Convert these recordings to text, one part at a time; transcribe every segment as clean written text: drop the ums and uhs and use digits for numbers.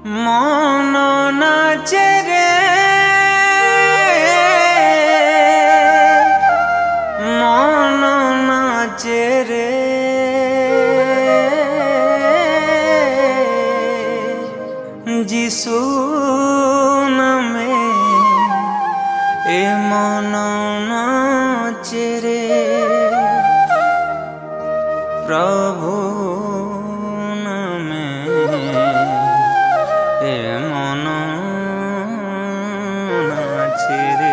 मन नाचे रे मन नाचे रे जिसु नामे ए मन नाचे रे प्रभु नामे ए मन नाचे रे।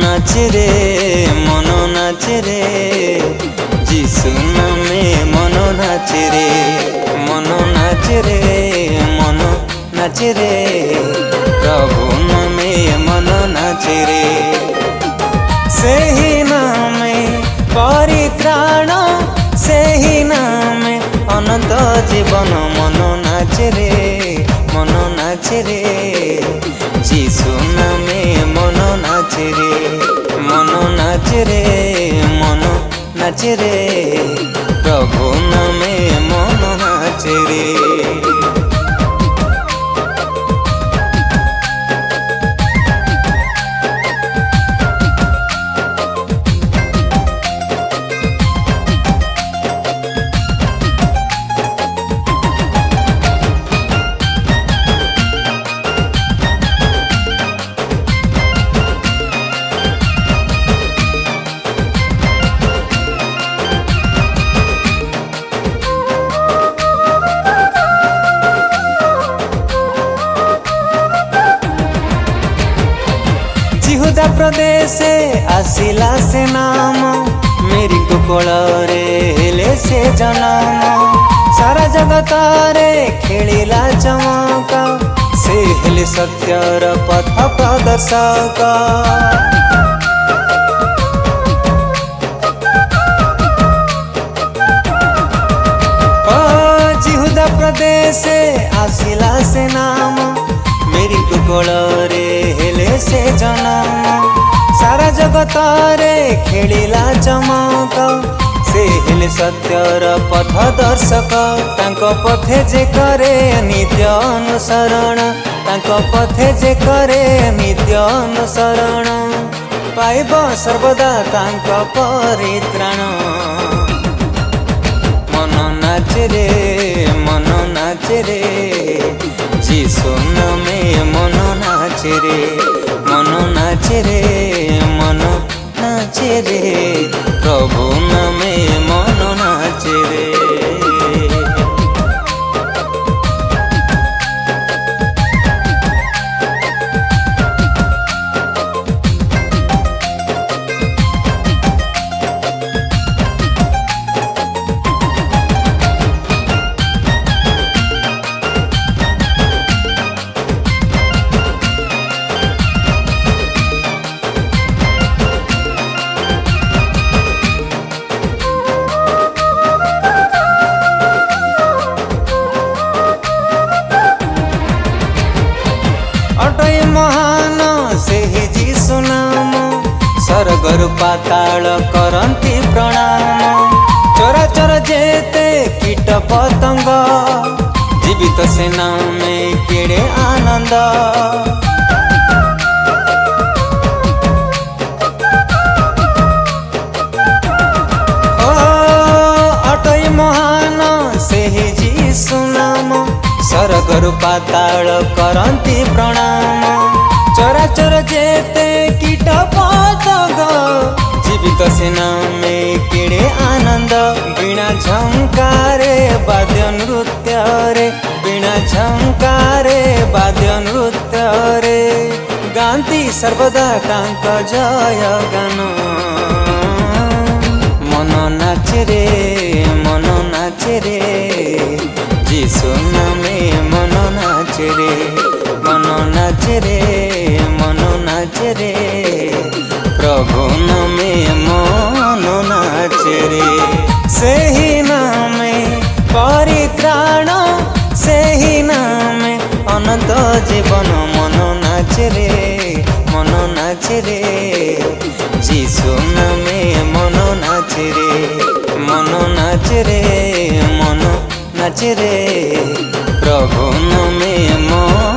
नाचे रे मन नाचे रे जिसु नामे मन नाचे रे मन नाचे रे मन नाचे रे प्रभु नामे मन नाचे रे सेही नामे परित्राण सेही नामे अनंत जीवन मन नाचे रे मन नाचे रे जिसु नामे मन नाचे रे मन नाचे रे मन नाचे रे प्रभु नामे मन नाचे रे। यहूदा प्रदेश आसिला से नाम मेरी कोकोल हेले से जन्म सारा जगत रे खेलिला चमक से हेले सत्यर पथ प्रदर्शक। यहूदा प्रदेश आसिला से नाम मेरी कोकोल हेले से जन्म सारा जगत रे खेलिला चमक से हेले सत्यर पथ दर्शक तांको पथे जे करे नित्य अनुसरण तांको पथे जे करे नित्य अनुसरण पाइब सर्वदा तांको परित्राण मन नाचे रे मन नाचे रे जिसु नामे मन नाचे रे मन नाचे रे मन नाचे रे प्रभु नामे मन नाचे रे। महान से जिसु नाम स्वर्गर पाताल करंती प्रणाम चराचर जेते कीट पतंग जीवित से नामे केड़े आनंद। अटई महान से जिसु नाम स्वर्गर पाताल करंती प्रणाम चराचर जेते कीट पतंग जीवित से नामे केड़े आनंद। बिना झंकारे वाद्य नृत्य रे बिना झंकार गाती सर्वदा तांक जय गान मन नाचे रे जीसु नामे मन नाचे रे प्रभु नामे मन नाचे रे सेही नामे परित्राण सेही नामे अनंत जीवन मन नाचे रे जीसु नामे मन नाचे रे प्रभु नामे मन